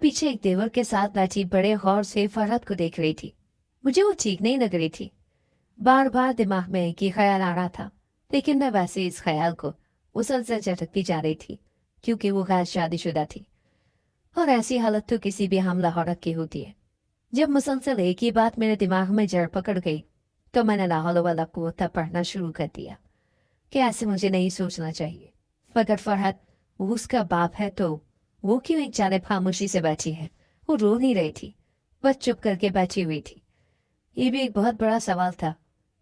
पीछे एक देवर के साथ बैठी बड़े गौर से फरहत को देख रही थी। मुझे वो ठीक नहीं लग रही थी। बार बार दिमाग में एक ही ख्याल आ रहा था, लेकिन मैं वैसे इस ख्याल को मुसलसल झटकती जा रही थी, क्योंकि वो गैर शादीशुदा थी। और ऐसी हालत तो किसी भी हमला औरत की होती है। जब मुसलसल एक ही बात मेरे दिमाग में जड़ पकड़ गई, तो मैंने ला हौल वला कुव्वत पढ़ना शुरू कर दिया कि ऐसे मुझे नहीं सोचना चाहिए। मगर फरहत वो उसका बाप है, तो वो क्यों एक जाने खामोशी से बैठी है। वो रो नहीं रही थी, बस चुप करके बैठी हुई थी। ये भी एक बहुत बड़ा सवाल था,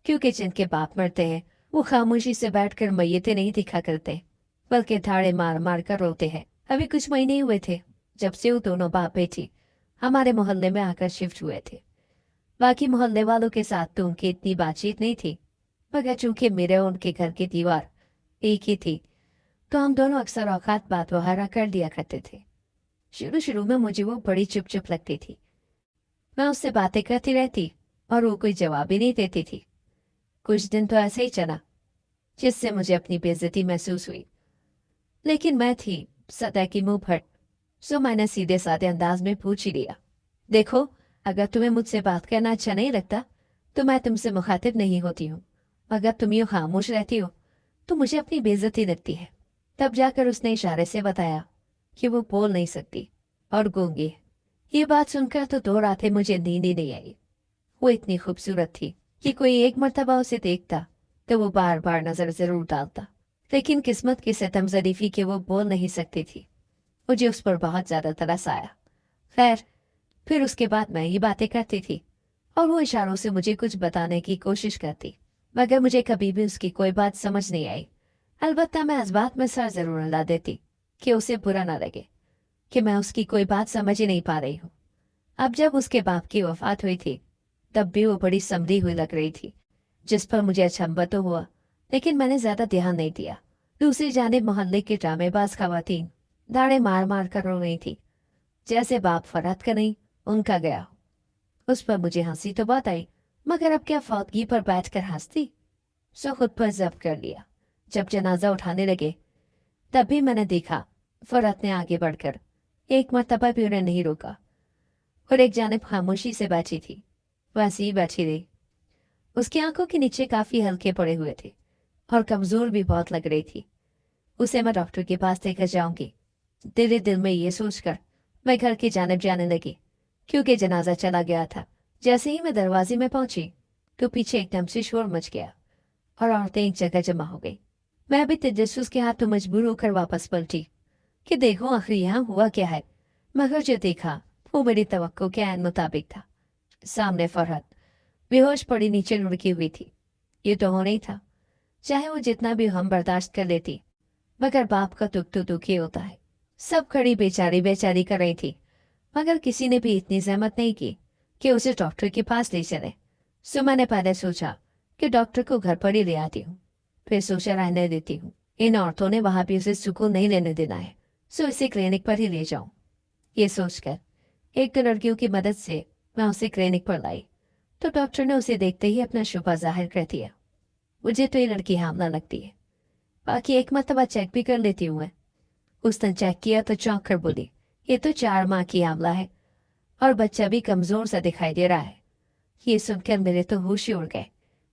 क्योंकि जिनके बाप मरते हैं वो खामोशी से बैठकर मैयतें नहीं दिखा करते, बल्कि धाड़े मार मार कर रोते हैं। अभी कुछ महीने हुए थे जब से वो दोनों बाप बेटी हमारे मोहल्ले में आकर शिफ्ट हुए थे। बाकी मोहल्ले वालों के साथ तो उनकी इतनी बातचीत नहीं थी, मगर चूंकि मेरे और उनके घर की दीवार एक ही थी, तो हम दोनों अक्सर औकात बात वगैरह कर लिया करते थे। शुरू शुरू में मुझे वो बड़ी चुप चुप लगती थी। मैं उससे बातें करती रहती और वो कोई जवाब ही नहीं देती थी। कुछ दिन तो ऐसे ही चला, जिससे मुझे अपनी बेइज्जती महसूस हुई। लेकिन मैं थी सदा की मुंह फट, सो मैंने सीधे साधे अंदाज में पूछ ही लिया, देखो, अगर तुम्हें मुझसे बात करना अच्छा नहीं लगता तो मैं तुमसे मुखातिब नहीं होती हूँ। अगर तुम यूँ खामोश रहती हो तो मुझे अपनी बेइज्जती लगती है। तब जाकर उसने इशारे से बताया कि वो बोल नहीं सकती और गूंगी है। ये बात सुनकर तो दो रातें मुझे नींद ही नहीं आई। वो इतनी खूबसूरत थी कि कोई एक मर्तबा उसे देखता तो वो बार बार नजर जरूर डालता, लेकिन किस्मत की सितम ज़रीफी कि वो बोल नहीं सकती थी। मुझे उस पर बहुत ज्यादा तरस आया। खैर, फिर उसके बाद मैं ही बातें करती थी और वो इशारों से मुझे कुछ बताने की कोशिश करती, मगर मुझे कभी भी उसकी कोई बात समझ नहीं आई। अलबत्ता मैं इस बात में सर जरूर हिला देती कि उसे बुरा ना लगे कि मैं उसकी कोई बात समझ ही नहीं पा रही हूँ। अब जब उसके बाप की वफात हुई थी, तब भी वो बड़ी समरी हुई लग रही थी, जिस पर मुझे अचंभा तो हुआ, लेकिन मैंने ज्यादा ध्यान नहीं दिया। दूसरी जानिब मोहल्ले की ड्रामेबाज खवातीन दाड़े मार मार कर रो रही थी, जैसे बाप फरहत का नहीं उनका गया। उस पर मुझे हंसी तो बहुत आई, मगर अब क्या फौतगी पर बैठकर हंसती। सो खुद पर जब्त कर लिया। जब जनाजा उठाने लगे, तब भी मैंने देखा फरहत ने आगे बढ़कर एक मर्तबा भी उन्हें नहीं रोका और एक जानिब खामोशी से बैठी थी, वैसे ही बैठी रही। उसकी आंखों के नीचे काफी हल्के पड़े हुए थे और कमजोर भी बहुत लग रही थी। उसे मैं डॉक्टर के पास लेकर जाऊंगी, दिल दिल में ये सोचकर मैं घर की जानिब जाने लगी, क्योंकि जनाजा चला गया था। जैसे ही मैं दरवाजे में पहुंची तो पीछे एकदम से शोर मच गया और औरतें एक जगह जमा हो गई। मैं भी तजस्सुस के हाथों मजबूर होकर वापस पलटी कि देखो आखिर यहाँ हुआ क्या है, मगर जो देखा वो मेरी तवक्को के ऐन मुताबिक था। सामने फरहत बेहोश पड़ी नीचे लुढ़की हुई थी। ये तो होना ही था, चाहे वो जितना भी हम बर्दाश्त कर लेती, मगर बाप का दुख तो दुख ही होता है। सब खड़ी बेचारी बेचारी कर रही थी, मगर किसी ने भी इतनी जहमत नहीं की कि उसे डॉक्टर के पास ले चले। सो मैंने पहले सोचा कि डॉक्टर को घर पर ही ले आती हूँ, फिर सोचा रहने देती हूँ। इन औरतों ने वहां भी उसे सुकून नहीं लेने देना है, सो इसे क्लिनिक पर ही ले जाऊं। ये सोचकर एक दो लड़कियों की मदद से मैं उसे क्लिनिक पर लाई, तो डॉक्टर ने उसे देखते ही अपना शुबा जाहिर कर दिया। मुझे तो ये लड़की हामला लगती है, बाकी एक मरतबा चेक भी कर लेती हूँ मैं। उसने चेक किया तो चौंक कर बोली, ये तो 4 माह की हामला है और बच्चा भी कमजोर सा दिखाई दे रहा है। ये सुनकर मेरे तो होश ही उड़ गए,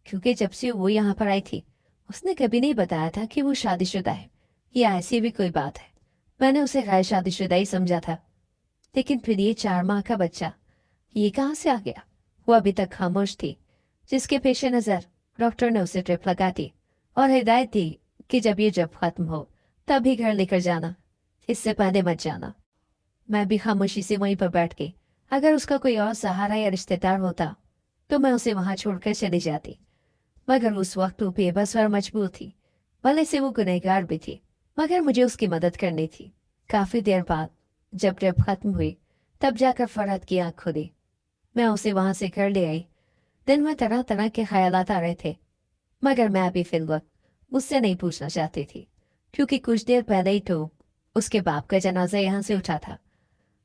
क्योंकि जब से वो यहाँ पर आई थी उसने कभी नहीं बताया था कि वो शादीशुदा है या ऐसी भी कोई बात है। मैंने उसे गैर शादीशुदा ही समझा था, लेकिन फिर ये 4 माह का बच्चा ये कहाँ से आ गया। वो अभी तक खामोश थी, जिसके पेश नज़र डॉक्टर ने उसे ड्रिप लगा दी और हिदायत दी कि जब ये जब खत्म हो तभी घर लेकर जाना, इससे पहले मत जाना। मैं भी खामोशी से वहीं पर बैठ गई। अगर उसका कोई और सहारा या रिश्तेदार होता तो मैं उसे वहां छोड़कर चली जाती, मगर उस वक्त वो बेबस और मजबूर थी। भले से वो गुनहगार भी थी, मगर मुझे उसकी मदद करनी थी। काफी देर बाद जब ट्रिप खत्म हुई, तब जाकर फरहत की आंख खुली। मैं उसे वहां से घर ले आई। दिल में तरह तरह के ख्यालात आ रहे थे, मगर मैं अभी फिलवक्त मुझसे नहीं पूछना चाहती थी, क्योंकि कुछ देर पहले ही तो उसके बाप का जनाजा यहाँ से उठा था।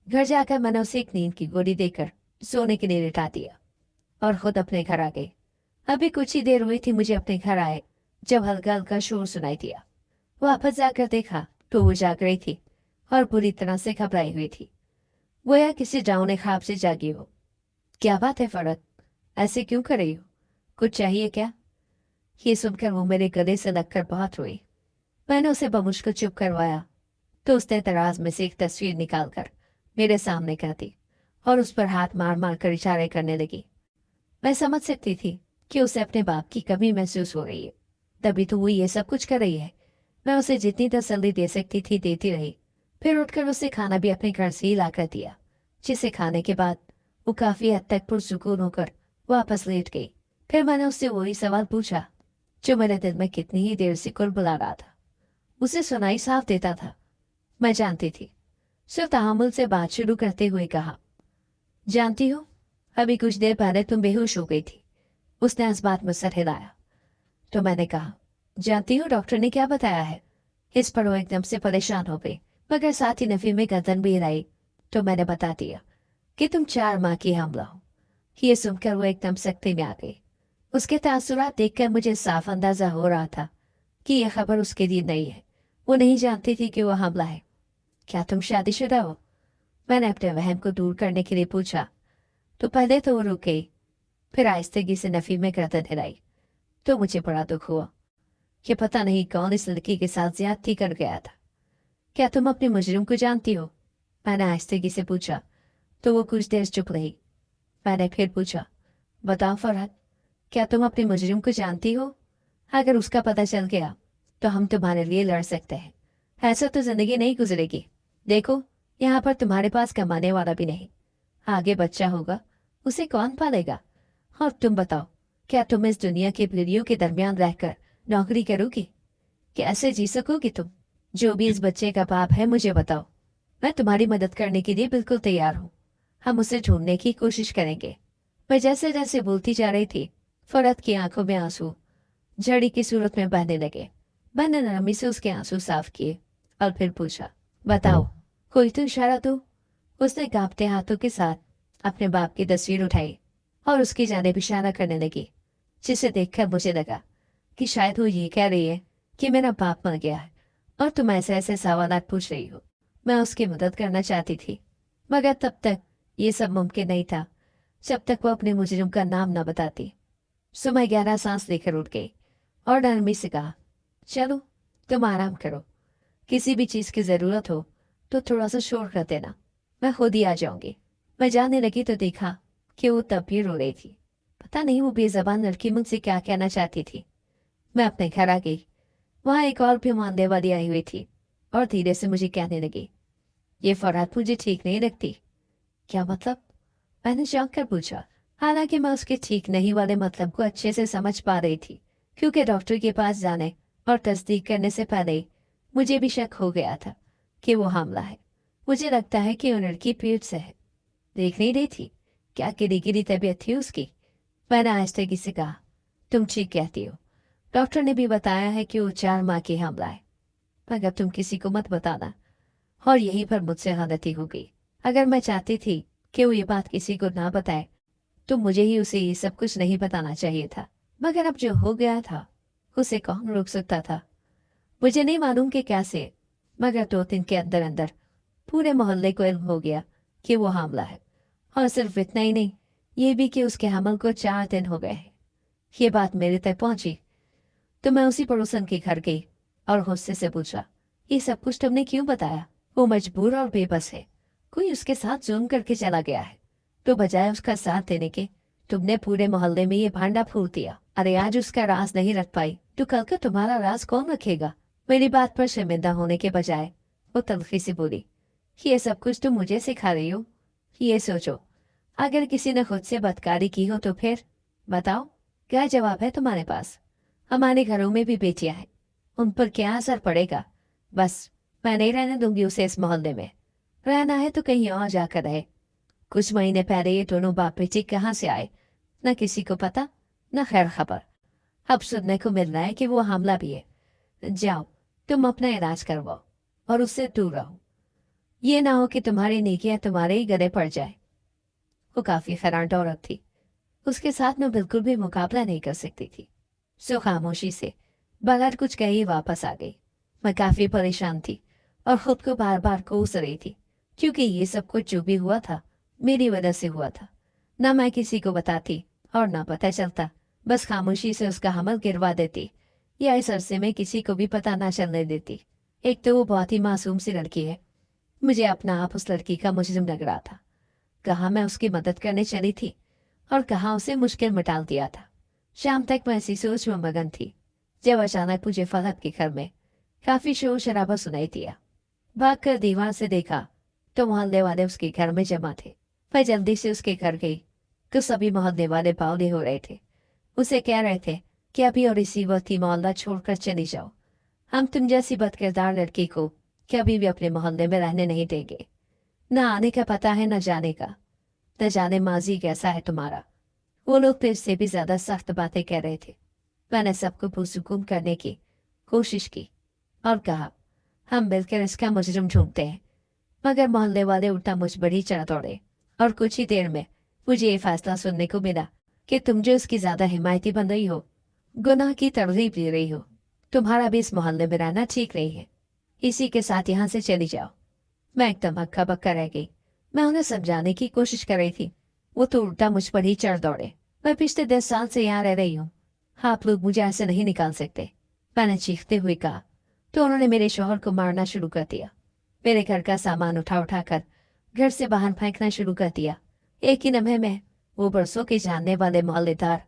घर जाकर मैंने उसे एक नींद की गोली देकर सोने के लिए लिटा दिया और खुद अपने घर आ गई। अभी कुछ ही देर हुई थी मुझे अपने घर आए, जब हल्का हल्का शोर सुनाई दिया। वापस जाकर देखा तो वो जाग रही थी और बुरी तरह से घबराई हुई थी। गोया किसी डरावने ख्वाब से जागी हो। क्या बात है फरहत, ऐसे क्यों कर रही हो? कुछ चाहिए क्या? ये सुनकर वो मेरे गले से लगकर बहुत रोई। मैंने उसे बमुश्किल चुप करवाया तो उसने दराज में से एक तस्वीर निकालकर मेरे सामने कर दी और उस पर हाथ मार मार कर इशारे करने लगी। मैं समझ सकती थी कि उसे अपने बाप की कमी महसूस हो रही है, तभी तो वो ये सब कुछ कर रही है। मैं उसे जितनी तसल्ली दे सकती थी देती रही। फिर उठकर उसे खाना भी अपने घर से ही लाकर दिया, जिसे खाने के बाद वो काफी हद तक पुरसुकून होकर वापस लेट गई। फिर मैंने उससे वही सवाल पूछा जो मेरे दिल में कितनी ही देर से कुलबुला रहा था। उसे सुनाई साफ देता था, मैं जानती थी। सिर्फ तहामुल से बात शुरू करते हुए कहा, जानती हो, अभी कुछ देर पहले तुम बेहोश हो गई थी। उसने इस बात में सर हिलाया तो मैंने कहा, जानती हो डॉक्टर ने क्या बताया है? इस पर वो एकदम से परेशान हो गई, मगर साथ ही नफी में गर्दन भी हिलाई तो मैंने बता दिया कि तुम 4 माह की हमला हो। ये सुनकर वो एकदम सख्ती में आ गई। उसके तासुरात देखकर मुझे साफ अंदाजा हो रहा था कि यह खबर उसके लिए नहीं है। वो नहीं जानती थी कि वो हमला है। क्या तुम शादीशुदा हो? मैंने अपने वहम को दूर करने के लिए पूछा तो पहले तो वो रुक गई, फिर आहिस्तगी से नफी में गर्दन हिलाई तो मुझे बड़ा दुख हुआ कि पता नहीं कौन इस लड़की के साथ ज्यादती कर गया था। क्या तुम अपने मुजरिम को जानती हो? मैंने आहिस्तगी से पूछा तो वो कुछ देर चुप रही। मैंने फिर पूछा, बताओ फरहत, क्या तुम अपने मुजरिम को जानती हो? अगर उसका पता चल गया तो हम तुम्हारे लिए लड़ सकते हैं। ऐसा तो जिंदगी नहीं गुजरेगी। देखो, यहाँ पर तुम्हारे पास कमाने वाला भी नहीं। आगे बच्चा होगा, उसे कौन पालेगा? और तुम बताओ, क्या तुम इस दुनिया की पीढ़ियों के दरमियान रहकर नौकरी करोगी? कैसे जी सकोगी तुम? जो भी इस बच्चे का बाप है मुझे बताओ, मैं तुम्हारी मदद करने के लिए बिल्कुल तैयार हूँ। हम उसे ढूंढने की कोशिश करेंगे। मैं जैसे जैसे बोलती जा रही थी, फरहत की आंखों में आंसू झड़ी की सूरत में बहने लगे। मैंने नरमी से उसके आंसू साफ किए और फिर पूछा, बताओ, कोई तो इशारा दो। उसने कांपते हाथों के साथ अपने बाप की तस्वीर उठाई और उसकी जानिब इशारा करने लगी, जिसे देखकर मुझे लगा कि शायद वो ये कह रही है कि मेरा बाप मर गया है और तुम ऐसे ऐसे सवालात पूछ रही हो। मैं उसकी मदद करना चाहती थी, मगर तब तक ये सब मुमकिन नहीं था जब तक वो अपने मुजरिम का नाम न बताती। सो मैं गहरा सांस लेकर उठ गई और नरमी से कहा, चलो तुम आराम करो। किसी भी चीज की जरूरत हो तो थोड़ा सा शोर कर देना, मैं खुद ही आ जाऊंगी। मैं जाने लगी तो देखा कि वो तब भी रो रही थी। पता नहीं वो बेजबान लड़की मुझसे क्या कहना चाहती थी। मैं अपने घर आ गई। वहां एक और भी मानने वाली आई हुई थी और धीरे से मुझे कहने लगी, ये फरहत मुझे ठीक नहीं लगती। क्या मतलब? मैंने चौंक कर पूछा। हालांकि मैं उसके ठीक नहीं वाले मतलब को अच्छे से समझ पा रही थी, क्योंकि डॉक्टर के पास जाने और तस्दीक करने से पहले ही मुझे भी शक हो गया था कि वो हमला है। मुझे लगता है कि वो लड़की पेट से है। देख नहीं रही थी क्या गिरी गिरी तबीयत थी उसकी? मैंने आहिस्तगी से कहा, तुम ठीक कहती हो। डॉक्टर ने भी बताया है कि वो 4 माह की हमला है, मगर तुम किसी को मत बताना। और यहीं पर मुझसे हालती हो गई। अगर मैं चाहती थी कि वो ये बात किसी को ना बताए तो मुझे ही उसे ये सब कुछ नहीं बताना चाहिए था, मगर अब जो हो गया था उसे कौन रोक सकता था? मुझे नहीं मालूम कि कैसे, मगर 2 दिन के अंदर अंदर पूरे मोहल्ले को इल्म हो गया कि वो हमला है। और सिर्फ इतना ही नहीं, ये भी कि उसके हमल को 4 दिन हो गए हैं। ये बात मेरे तक पहुंची तो मैं उसी पड़ोसन के घर गई और गुस्से से पूछा, ये सब कुछ तुमने क्यों बताया? वो मजबूर और बेबस है, कोई उसके साथ जुल्म करके चला गया है, तो बजाय उसका साथ देने के तुमने पूरे मोहल्ले में ये भांडा फूल दिया। अरे आज उसका राज नहीं रख पाई तो कल को तुम्हारा राज कौन रखेगा? मेरी बात पर शर्मिंदा होने के बजाय वो तलखी से बोली, ये सब कुछ तुम मुझे सिखा रही हो? ये सोचो, अगर किसी ने खुद से बदकारी की हो तो फिर बताओ, क्या जवाब है तुम्हारे पास? हमारे घरों में भी बेटियां हैं, उन पर क्या असर पड़ेगा? बस मैं नहीं रहने दूंगी उसे इस मोहल्ले में। रहना है तो कहीं और जाकर रहे। कुछ महीने पहले ये दोनों बाप बेटी कहाँ से आए, न किसी को पता न खैर खबर। अब सुनने को मिल रहा है कि वो हमला भी है। जाओ तुम अपना इलाज करवाओ और उससे दूर रहो। ये ना हो कि तुम्हारी नेकियां तुम्हारे ही गले पड़ जाए। वो काफी खराट औरत थी, उसके साथ मैं बिल्कुल भी मुकाबला नहीं कर सकती थी। सो खामोशी से बगैर कुछ कहे वापस आ गई। मैं काफी परेशान थी और खुद को बार बार कोस रही थी क्योंकि ये सब कुछ जो भी हुआ था मेरी वजह से हुआ था। ना मैं किसी को बताती और ना पता चलता, बस खामोशी से उसका हमल गिरवा देती या इस अरसे में किसी को भी पता ना चलने देती। एक तो वो बहुत ही मासूम सी लड़की है, मुझे अपना आप उस लड़की का मुजरिम लग रहा था। कहाँ मैं उसकी मदद करने चली थी और कहाँ उसे मुश्किल में टाल दिया था। शाम तक मैं ऐसी सोच में मगन थी जब अचानक मुझे फहद के घर में काफी शोर शराबा सुनाई दिया। भागकर दीवार से देखा तो मोहल्ले वाले उसके घर में जमा थे। मैं जल्दी से उसके घर गई तो सभी मोहल्ले वाले बावले हो रहे थे। उसे कह रहे थे कि अभी और इसी वक्त ही मोहल्ला छोड़कर चली जाओ, हम तुम जैसी बदकिरदार लड़की को कभी भी अपने मोहल्ले में रहने नहीं देंगे। न आने का पता है न जाने का, न जाने माजी कैसा है तुम्हारा। वो लोग तो इससे भी ज्यादा सख्त बातें कह रहे थे। मैंने सबको पुरसुकून करने की कोशिश की और कहा हम मिलकर इसका मुजरिम ढूंढते हैं, मगर मोहल्ले वाले उल्टा मुझ पर ही चढ़ दौड़े और कुछ ही देर में मुझे ये फैसला सुनने को मिला कि तुम जो उसकी ज्यादा हिमायती बन रही हो, गुनाह की तरगीब दे रही हो। तुम्हारा भी इस मोहल्ले में रहना ठीक नहीं है, इसी के साथ यहाँ से चली जाओ। मैं एकदम हक्का बक्का रह गई। मैं उन्हें समझाने की कोशिश कर रही थी, वो तो उल्टा मुझ पर ही चढ़ दौड़े। मैं पिछले 10 साल से यहाँ रह रही हूँ, आप लोग मुझे ऐसे नहीं निकाल सकते, मैंने चीखते हुए कहा। तो उन्होंने मेरे शौहर को मारना शुरू कर दिया। मेरे घर का सामान उठा उठा कर घर से बाहर फेंकना शुरू कर दिया। एक ही लम्हे में वो बरसों के जानने वाले मोहल्लेदार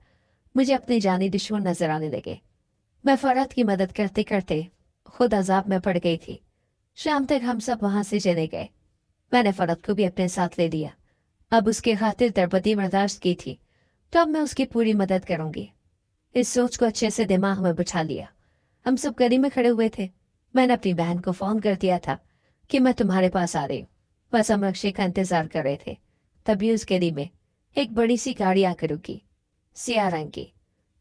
मुझे अपने जानी दुश्मन नजर आने लगे। मैं फरहत की मदद करते करते खुद अजाब में पड़ गई थी। शाम तक हम सब वहां से चले गए। मैंने फरहत को भी अपने साथ ले लिया। अब उसके खातिर दरबदी बर्दाश्त की थी, तो अब मैं उसकी पूरी मदद करूंगी। इस सोच को अच्छे से दिमाग में बिठा लिया। हम सब गली में खड़े हुए थे। मैंने अपनी बहन को फोन कर दिया था कि मैं तुम्हारे पास आ रही हूँ। बस हम रक्षे का इंतजार कर रहे थे, तभी उस गली में एक बड़ी सी गाड़ी आकर रुकी, सियाह रंग की।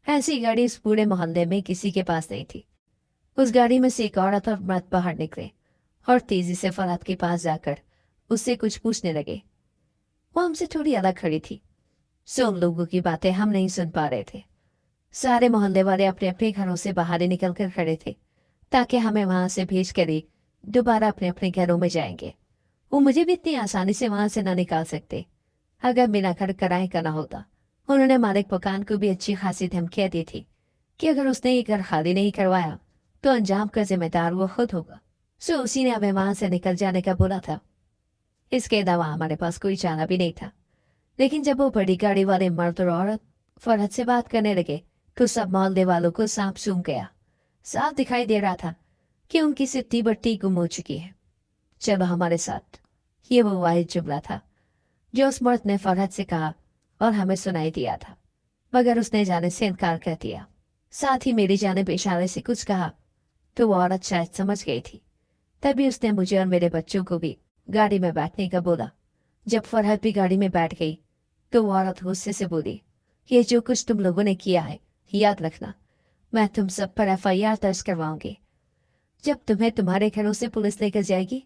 ऐसी गाड़ी इस पूरे मोहल्ले में किसी के पास नहीं थी। उस गाड़ी में से एक औरत और मर्द बाहर निकले और तेजी से फरहत के पास जाकर उससे कुछ पूछने लगे। वो हमसे थोड़ी अलग खड़ी थी, सो उन लोगों की बातें हम नहीं सुन पा रहे थे। सारे मोहल्ले वाले अपने अपने घरों से बाहर ही निकल कर खड़े थे ताकि हमें वहां से भेज कर ही दोबारा अपने अपने घरों में जाएंगे। वो मुझे भी इतनी आसानी से वहां से ना निकाल सकते अगर मेरा घर किराए का ना होता। उन्होंने मालिक मकान को भी अच्छी खासी धमकियां दी थी कि अगर उसने ये घर खाली नहीं करवाया तो अंजाम का जिम्मेदार वो खुद होगा। सो उसी ने हमें वहां से निकल जाने का बोला था। इसके अलावा हमारे पास कोई चारा भी नहीं था। लेकिन जब वो बड़ी गाड़ी वाले मर्द और औरत फरहत से बात करने लगे तो सब मोहल्ले वालों को सांप सूंघ गया। साफ दिखाई दे रहा था कि उनकी सिट्टी बट्टी गुम हो चुकी है। चलो हमारे साथ, ये वो वाहिद जुमला था जो उस मर्द ने फरहत से कहा और हमें सुनाई दिया था, मगर उसने जाने से इनकार कर दिया। साथ ही मेरी जानिब इशारे से कुछ कहा तो वो औरत शायद समझ गई थी। तभी उसने मुझे और मेरे बच्चों को भी गाड़ी में बैठने का बोला। जब फरहत भी गाड़ी में बैठ गई तो वो औरत गुस्से से बोली, ये जो कुछ तुम लोगों ने किया है याद रखना, मैं तुम सब पर FIR दर्ज करवाऊंगी। जब तुम्हें तुम्हारे घरों से पुलिस लेकर जाएगी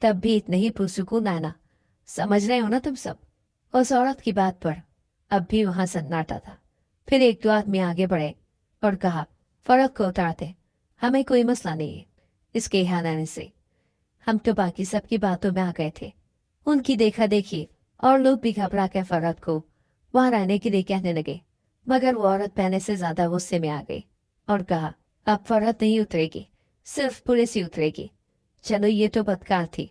तब भी इतने ही पुरसुकून आना, समझ रहे हो ना तुम सब। उस औरत की बात पर अब भी वहां सन्नाटा था। फिर एक दो आदमी आगे बढ़े और कहा, फर्क को उतारते, हमें कोई मसला नहीं है इसके यहाँ आने से। हम तो बाकी सबकी बातों में आ गए थे। उनकी देखा देखी और लोग भी घबरा के फरहत को वहां रहने के लिए कहने लगे, मगर वो औरत पहले से ज्यादा गुस्से में आ गई और कहा, अब फरहत नहीं उतरेगी, सिर्फ पुलिस ही उतरेगी। चलो ये तो बदकार थी,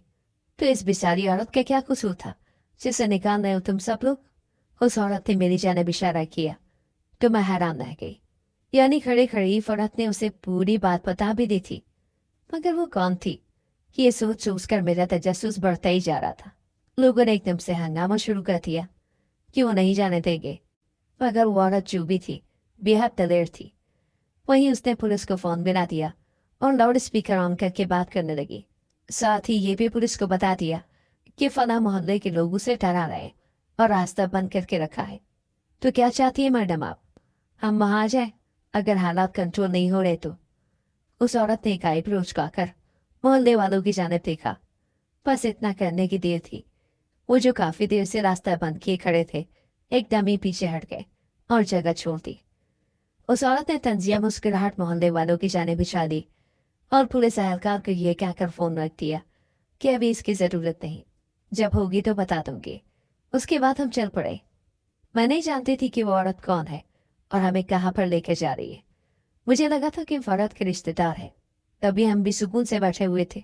तो इस बेचारी औरत का क्या कसूर था जिसे निकाल रहे हो तुम सब लोग। उस औरत ने मेरी जानिब इशारा किया तो मैं हैरान रह गई। यानी खड़े खड़े ही फरहत ने उसे पूरी बात बता भी दी थी, मगर वो कौन थी ये सोच सोच कर मेरा तजस्सुस बढ़ता ही जा रहा था। लोगों ने एकदम से हंगामा शुरू कर दिया कि वो नहीं जाने देंगे, मगर वो औरत जो भी थी बेहद दलेर थी। वहीं उसने पुलिस को फोन मिला दिया और लाउड स्पीकर ऑन करके बात करने लगी। साथ ही ये भी पुलिस को बता दिया कि फला मोहल्ले के लोग उसे डरा रहे और रास्ता बंद करके रखा है। तो क्या चाहती है मैडम आप, हम वहां आ जाए अगर हालात कंट्रोल नहीं हो रहे तो। उस औरत ने इकाई पर उचकाकर मोहल्ले वालों की जानिब देखा। बस इतना करने की देर थी, वो जो काफी देर से रास्ता बंद किए खड़े थे एकदम ही पीछे हट गए और जगह छोड़ दी। उस औरत ने तंजिया मुस्कुराहट मोहल्ले वालों की जानिब बिछा दी और पुलिस एहलकार को यह कहकर फोन रख दिया कि अभी इसकी जरूरत नहीं, जब होगी तो बता दूंगी। उसके बाद हम चल पड़े। मैं नहीं जानती थी कि वो औरत कौन है और हमें कहाँ पर लेकर जा रही है। मुझे लगा था कि फरहत के रिश्तेदार है। तभी हम भी सुकून से बैठे हुए थे।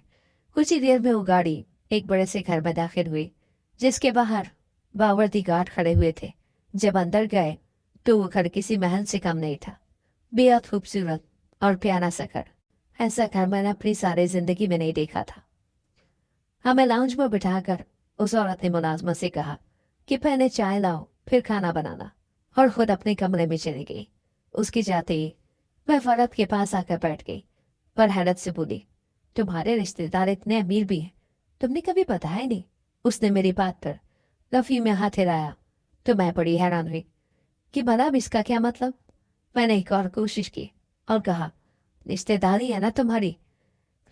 कुछ ही देर में वो गाड़ी एक बड़े से घर में दाखिल हुई, जिसके बाहर बावर्दी गार्ड खड़े हुए थे। जब अंदर गए तो वो घर किसी महल से कम नहीं था। बेहद खूबसूरत और प्यारा सा घर। ऐसा घर मैंने अपनी सारी जिंदगी में नहीं देखा था। हमें लाउंज में बिठाकर उस औरत ने मुलाजमा से कहा कि पहले चाय लाओ फिर खाना बनाना, और खुद अपने कमरे में चली गई। उसके जाते ही मैं फरहत के पास आकर बैठ गई, पर हैरत से बोली, तुम्हारे रिश्तेदार इतने अमीर भी हैं, तुमने कभी बताया नहीं। उसने मेरी बात पर लफी में हाथ हिलाया तो मैं बड़ी हैरान हुई कि भला अब इसका क्या मतलब। मैंने एक और कोशिश की और कहा, रिश्तेदारी है ना तुम्हारी,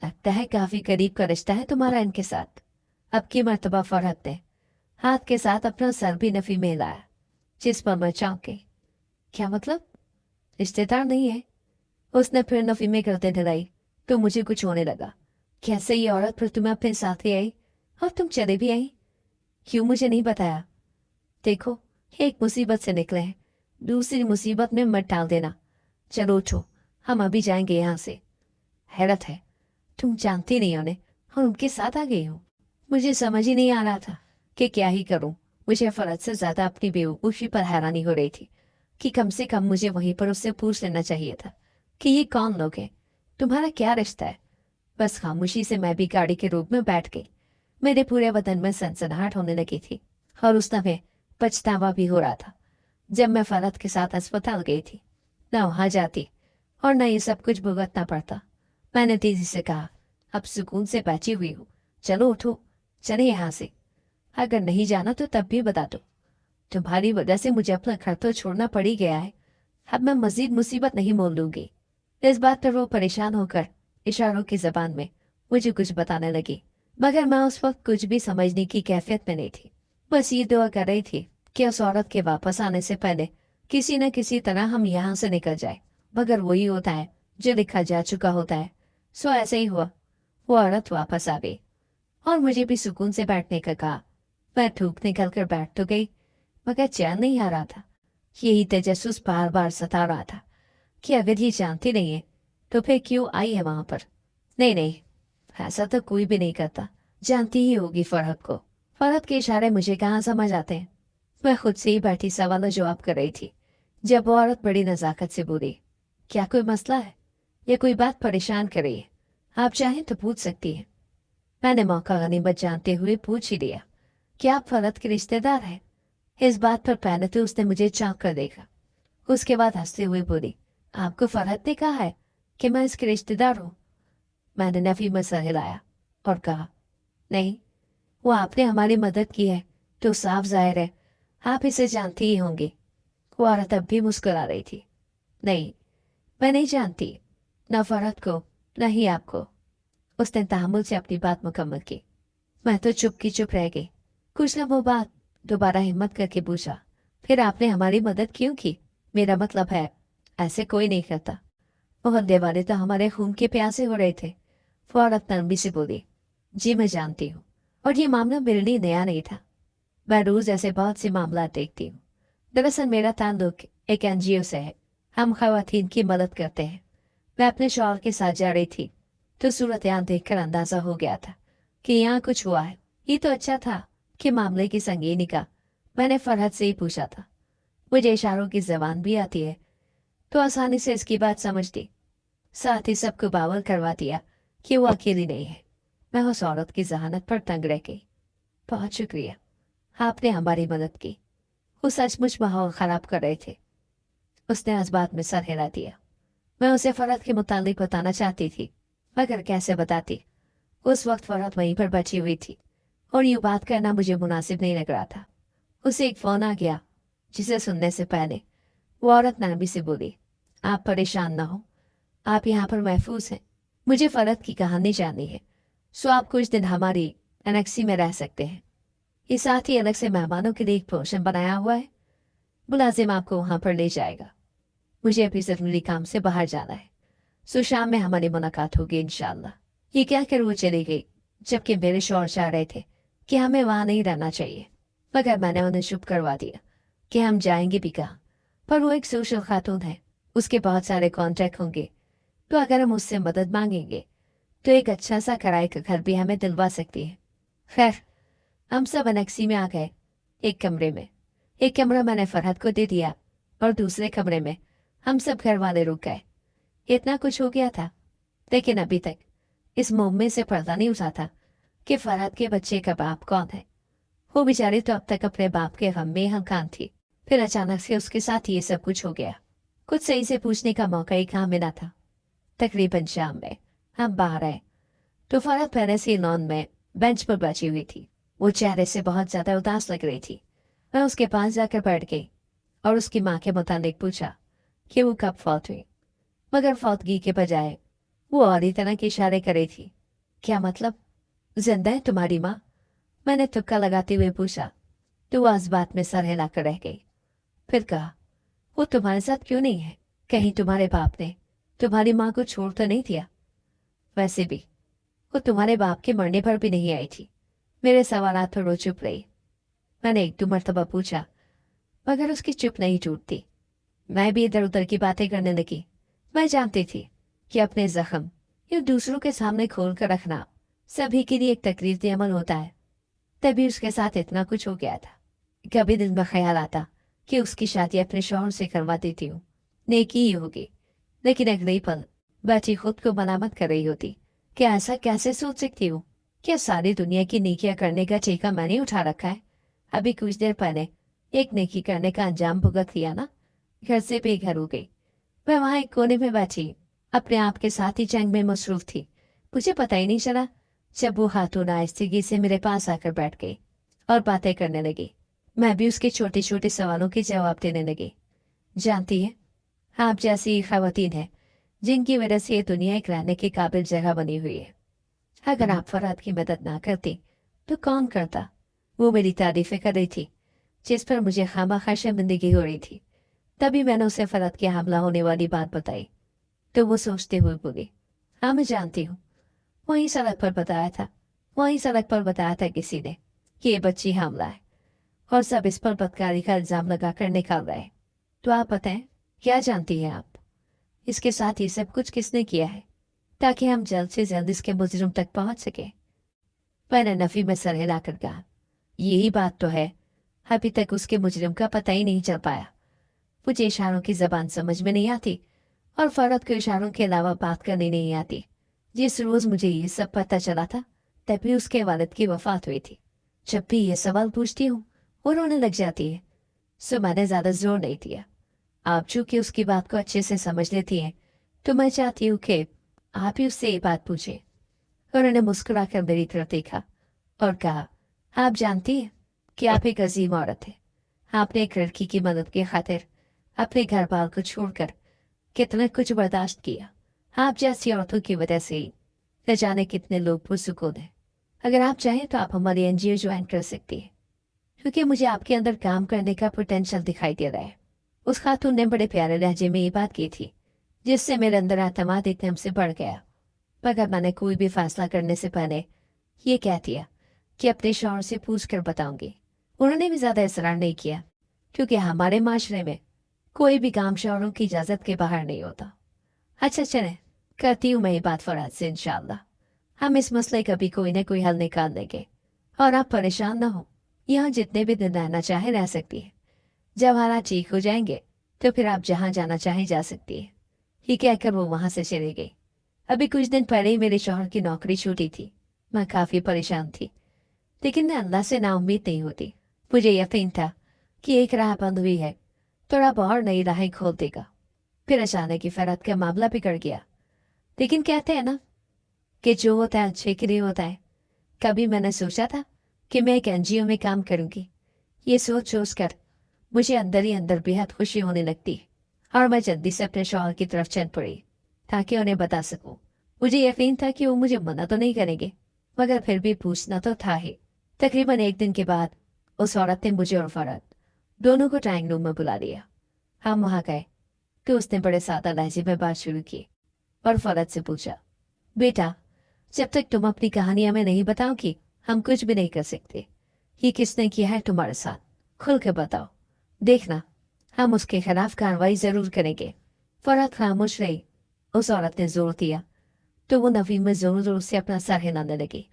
लगता है काफी करीब का रिश्ता है तुम्हारा इनके साथ। अब की मर्तबा फरहत ने हाथ के साथ अपना सर भी नफी में हिलाया, जिस पर मैं चौंक गई। क्या मतलब? रिश्तेदार नहीं है? उसने फिर नफी में करते हिलाई तो मुझे कुछ होने लगा। कैसे ये औरत फिर तुम्हें अपने साथ ले आई और तुम चले भी आई? क्यों मुझे नहीं बताया? देखो, एक मुसीबत से निकले हैं, दूसरी मुसीबत में मत डाल देना। चलो उठो, हम अभी जाएंगे यहाँ से। हैरत है, तुम जानती नहीं उन्हें और उनके साथ आ गई हो। मुझे समझ ही नहीं आ रहा था कि क्या ही करूं। मुझे फरहत से ज्यादा अपनी बेवकूफ़ी पर हैरानी हो रही थी कि कम से कम मुझे वहीं पर उससे पूछ लेना चाहिए था कि ये कौन लोग हैं, तुम्हारा क्या रिश्ता है। बस खामोशी से मैं भी गाड़ी के रूप में बैठ गई। मेरे पूरे बदन में सनसनाहट होने लगी थी और उस समय पछतावा भी हो रहा था। जब मैं फरहत के साथ अस्पताल गई थी, न वहां जाती और न ये सब कुछ भुगतना पड़ता। मैंने तेजी से कहा, अब सुकून से बैठी हुई हूँ, चलो उठो, चले यहाँ से। अगर नहीं जाना तो तब भी बता दो। तुम्हारी वजह से मुझे अपना घर तो छोड़ना पड़ ही गया है। अब मैं मजीद मुसीबत नहीं मोल लूंगी। इस बात पर वो परेशान होकर इशारों की जबान में मुझे कुछ बताने लगी, मगर मैं उस वक्त कुछ भी समझने की कैफियत में नहीं थी। बस ये दुआ कर रही थी कि उस औरत के वापस आने से पहले किसी न किसी तरह हम यहाँ से निकल जाए। मगर वही होता है जो लिखा जा चुका होता है। सो ऐसे ही हुआ। वो औरत वापस आ गई और मुझे भी सुकून से बैठने का कहा। मैं धूप निकल कर बैठ तो गई, मगर चैन नहीं आ रहा था। यही तजस्सुस बार बार सता रहा था कि अगर ये जानती नहीं है तो फिर क्यों आई है वहां पर। नहीं नहीं, ऐसा तो कोई भी नहीं करता, जानती ही होगी फरहत को। फरहत के इशारे मुझे कहाँ समझ आते हैं। मैं खुद से ही बैठी सवालों जवाब कर रही थी जब वो औरत बड़ी नजाकत से बोली, क्या कोई मसला है या कोई बात परेशान कर रही है? आप चाहें तो पूछ सकती है। मैंने मौका गनीमत जानते हुए पूछ ही लिया, क्या आप फरहत के रिश्तेदार हैं? इस बात पर पहले तो उसने मुझे चौंक कर देखा, उसके बाद हंसते हुए बोली, आपको फरहत ने कहा है कि मैं इसके रिश्तेदार हूँ? मैंने नफी में सर हिलाया और कहा, नहीं, वो आपने हमारी मदद की है तो साफ जाहिर है आप इसे जानती ही होंगी। वो औरत अब भी मुस्कुरा रही थी। नहीं, मैं नहीं जानती, न फरहत को न ही आपको। उसने तहम्मुल से अपनी बात मुकम्मल की। मैं तो चुप की चुप रह गई। कुछ लम्हों बाद दोबारा हिम्मत करके पूछा, फिर आपने हमारी मदद क्यों की? मेरा मतलब है, ऐसे कोई नहीं करता। मोहल्ले वाले तो हमारे खून के प्यासे हो रहे थे। वो औरत नरमी से बोली, जी मैं जानती हूँ, और ये मामला मेरे लिए नया नहीं था। मैं रोज ऐसे बहुत से मामला देखती हूँ। दरअसल मेरा ताल्लुक एक NGO से है। हम खवातीन की मदद करते हैं। मैं अपने शौहर के साथ जा रही थी तो सूरत-ए-हाल देखकर अंदाजा हो गया था कि यहाँ कुछ हुआ है। ये तो अच्छा था कि मामले की संगीनी का मैंने फरहत से ही पूछा था। मुझे इशारों की जबान भी आती है तो आसानी से इसकी बात समझती। साथ ही सबको बावर करवा दिया कि वो अकेली नहीं है। मैं उस औरत की जहानत पर तंग रह गई। बहुत शुक्रिया, आपने हमारी मदद की। वो सचमुच माहौल खराब कर रहे थे। उसने इस बात में सर हिला दिया। मैं उसे फरहत के मुतालिक बताना चाहती थी, मगर कैसे बताती। उस वक्त फरहत वहीं पर बैठी हुई थी और यूँ बात करना मुझे मुनासिब नहीं लग रहा था। उसे एक फोन आ गया, जिसे सुनने से पहले वो औरत नरमी से बोली, आप परेशान ना हो, आप यहाँ पर महफूज हैं। मुझे फरहत की कहानी जाननी है, सो आप कुछ दिन हमारी एनेक्सी में रह सकते हैं। ये साथ ही अलग से मेहमानों के लिए एक पोर्शन बनाया हुआ है। मुलाजिम आपको वहां पर ले जाएगा। मुझे अभी जरूरी काम से बाहर जाना है, सो शाम में हमारी मुलाकात होगी इंशाल्लाह। ये क्या कर वो चली गई, जबकि मेरे शौहर चाह रहे थे कि हमें वहाँ नहीं रहना चाहिए, मगर मैंने उन्हें चुप करवा दिया कि हम जाएंगे भी कहाँ। पर वो एक सोशल खातून है, उसके बहुत सारे कॉन्ट्रैक्ट होंगे, तो अगर हम उससे मदद मांगेंगे तो एक अच्छा सा किराए का घर भी हमें दिलवा सकती है। खैर, हम सब अनेक्सी में आ गए। एक कमरे में, एक कमरा मैंने फरहत को दे दिया और दूसरे कमरे में हम सब घर वाले रुक गए। इतना कुछ हो गया था, लेकिन अभी तक इस मुंह से पर्दा नहीं उठा था कि फरहत के बच्चे का बाप कौन है। वो बेचारी तो अब तक अपने बाप के गम में हकान थी, फिर अचानक से उसके साथ ये सब कुछ हो गया। कुछ सही से पूछने का मौका ही कहाँ मिला था। तकरीबन शाम में हम बाहर आए तो फरहत पहले से लॉन में बेंच पर बैठी हुई थी। वो चेहरे से बहुत ज्यादा उदास लग रही थी। मैं उसके पास जाकर बैठ गई और उसकी माँ के मुतालिक पूछा कि वो कब फौत हुई, मगर फौतगी के बजाय वो और ही तरह के इशारे कर रही थी। क्या मतलब, जिंदा है तुम्हारी माँ? मैंने तुक्का लगाते हुए पूछा तो वो इस बात में सर हिलाकर रह गई। फिर कहा, वो तुम्हारे साथ क्यों नहीं है? कहीं तुम्हारे बाप ने तुम्हारी माँ को छोड़ तो नहीं दिया? वैसे भी वो तुम्हारे बाप के मरने पर भी नहीं आई थी। मेरे सवालात पर वो चुप रही। मैंने एक दो मरतबा पूछा, मगर उसकी चुप नहीं टूटती। मैं भी इधर उधर की बातें करने लगी। मैं जानती थी कि अपने जख्म या दूसरों के सामने खोल कर रखना सभी के लिए एक तकलीफ अमल होता है। तभी उसके साथ इतना कुछ हो गया था। कभी दिल में ख्याल आता कि उसकी शादी अपने शौहर से करवा देती हूँ, नेकी ही होगी। लेकिन अगले पल बैठी खुद को मलामत कर रही होती कि ऐसा कैसे सोच सकती हूँ? क्या सारी दुनिया की नेकियां करने का ठेका मैंने उठा रखा है? अभी कुछ देर पहले एक नेकी करने का अंजाम भुगत लिया ना, घर से बेघर हो गई। मैं वहां एक कोने में बैठी अपने आप के साथ ही जंग में मसरूफ थी। मुझे पता ही नहीं चला जब वो खातून आहिस्तगी से मेरे पास आकर बैठ गई और बातें करने लगी। मैं भी उसके छोटे छोटे सवालों के जवाब देने लगी। जानती है, आप जैसी खवातीन है जिनकी वजह से ये दुनिया एक रहने के काबिल जगह बनी हुई है। अगर आप फरहत की मदद ना करती तो कौन करता? वो मेरी तारीफें कर रही थी, जिस पर मुझे खामखा शर्मिंदगी हो रही थी। तभी मैंने उसे फरहत के हमला होने वाली बात बताई तो वो सोचते हुए बोली, हाँ मैं जानती हूँ। वहीं सड़क पर बताया था किसी ने कि ये बच्ची हमला है और सब इस पर बदकारी का इल्जाम लगाकर निकाल रहे। तो आप बताएं, क्या जानती हैं आप? इसके साथ ही सब कुछ किसने किया है ताकि हम जल्द से जल्द इसके मुजरिम तक पहुंच सके? मैंने नफी में सर हिलाकर कहा, यही बात तो है, अभी तक उसके मुजरिम का पता ही नहीं चल पाया। मुझे इशारों की जबान समझ में नहीं आती और फरहत को इशारों के अलावा बात करनी नहीं आती। जिस रोज मुझे ये सब पता चला था तभी उसके वालिद की वफात हुई थी। जब भी ये सवाल पूछती हूँ वो रोने लग जाती है। सो मैंने ज्यादा जोर नहीं दिया। आप चूंकि उसकी बात को अच्छे से समझ लेती हैं तो मैं चाहती हूँ कि आप ही उससे ये बात पूछें। उन्होंने मुस्कुराकर मेरी तरफ देखा और कहा, आप जानती हैं कि आप एक अजीम औरत है। आपने एक लड़की की मदद की खातिर अपने घर बार को छोड़कर कितना कुछ बर्दाश्त किया। आप जैसी औरतों की वजह से ही न जाने कितने लोग पुरसुकून हैं। अगर आप चाहें तो आप हमारी एनजीओ ज्वाइन कर सकती हैं, क्योंकि मुझे आपके अंदर काम करने का पोटेंशियल दिखाई दे रहा है। उस खातून ने बड़े प्यारे लहजे में ये बात की थी, जिससे मेरे अंदर एतमाद एकदम से बढ़ गया। मगर मैंने कोई भी फैसला करने से पहले ये कह दिया कि अपने शौहर से पूछ कर बताऊंगी। उन्होंने भी ज्यादा इसरार नहीं किया, क्योंकि हमारे माशरे में कोई भी काम शौहरों की इजाजत के बाहर नहीं होता। अच्छा चले, करती हूँ मैं ये बात फराज से इंशाल्लाह। हम इस मसले का भी कोई ना कोई हल निकाल लेंगे और आप परेशान ना हो। यहाँ जितने भी दिन रहना चाहे रह सकती है। जब हालात ठीक हो जाएंगे तो फिर आप जहाँ जाना चाहे जा सकती है। ये कहकर वो वहां से चली गई। अभी कुछ दिन पहले ही मेरे शौहर की नौकरी छूटी थी। मैं काफी परेशान थी, लेकिन मैं अल्लाह से नाउम्मीद नहीं होती। मुझे यकीन था कि एक राह बंद हुई है तो रब और नई राहें खोल देगा। फिर अचानक ही फरहत का मामला बिगड़ गया। लेकिन कहते हैं ना कि जो होता है अच्छे के लिए होता है। कभी मैंने सोचा था कि मैं एक एनजीओ में काम करूंगी? ये सोच सोच कर मुझे अंदर ही अंदर बेहद खुशी होने लगती और मैं जल्दी से अपने शौहर की तरफ चल पड़ी ताकि उन्हें बता सकूं। मुझे यकीन था कि वो मुझे मना तो नहीं करेंगे, मगर फिर भी पूछना तो था ही। तकरीबन एक दिन के बाद उस औरत ने मुझे और फरहत दोनों को ड्राइंग रूम में बुला लिया। हम वहां गए तो उसने बड़े सादा लहजे में बात शुरू की और फरहत से पूछा, बेटा, जब तक तुम अपनी कहानी हमें नहीं बताओगी हम कुछ भी नहीं कर सकते। ये किसने किया है तुम्हारे साथ? खुल के बताओ। देखना, हम उसके खिलाफ कार्रवाई जरूर करेंगे। फरहत खामोश रही। उस औरत ने जोर दिया तो वो नवीन में जोर जोर से अपना सर हिलाने लगी।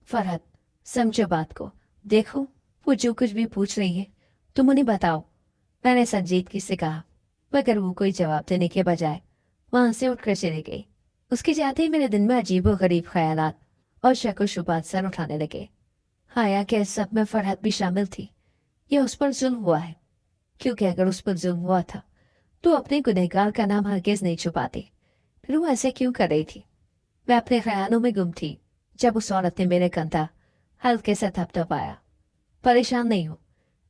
फरहत, समझो बात को। देखो, वो जो कुछ भी पूछ रही है तुम उन्हें बताओ, मैंने संजीदगी से कहा। मगर वो कोई जवाब देने के बजाय वहां से उठकर चली गई। उसके जाते ही मेरे दिन में अजीबो गरीब ख्यालात और शक व शुबात सर उठाने लगे। हाँ, या क्या इस सब में फरहत भी शामिल थी? ये उस पर जुल्म हुआ है, क्योंकि अगर उस पर जुल्म हुआ था तो अपने गुनहगार का नाम हरगिज नहीं छुपाती। फिर वो ऐसे क्यों कर रही थी? मैं अपने ख्यालों में गुम थी जब उस औरत ने मेरे कंधा हल्के से थपथपाया। परेशान नहीं हो,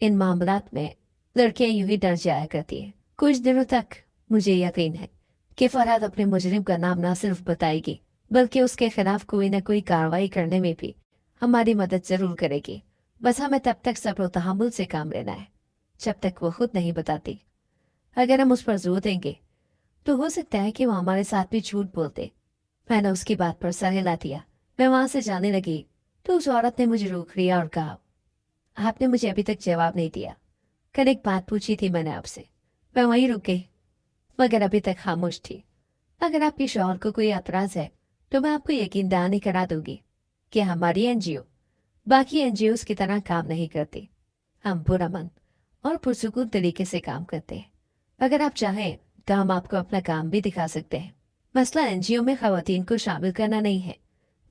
इन मामलात में लड़कियां यूं ही डर जाया करती हैं। कुछ दिनों तक मुझे यकीन है कि फरहत अपने मुजरिम का नाम न सिर्फ बताएगी बल्कि उसके खिलाफ कोई न कोई कार्रवाई करने में भी हमारी मदद जरूर करेगी। बस हमें तब तक सब्र और तहम्मुल से काम लेना है जब तक वो खुद नहीं बताती। अगर हम उस पर जोर देंगे तो हो सकता है कि वो हमारे साथ भी झूठ बोलते। मैंने उसकी बात पर सर हिला दिया। मैं वहां से जाने लगी तो उस औरत ने मुझे रोक लिया और कहा, आपने मुझे अभी तक जवाब नहीं दिया। कल एक बात पूछी थी मैंने आपसे। मैं वहीं रुक गई मगर अभी तक खामोश थी। अगर आपके शौहर को कोई एतराज है तो मैं आपको यकीन दहानी करा दूंगी कि हमारी एनजीओ बाकी एनजीओ की तरह काम नहीं करती। हम पुरअमन और पुरसुकून तरीके से काम करते हैं। अगर आप चाहें तो हम आपको अपना काम भी दिखा सकते हैं। मसला एनजीओ में खवातीन को शामिल करना नहीं है,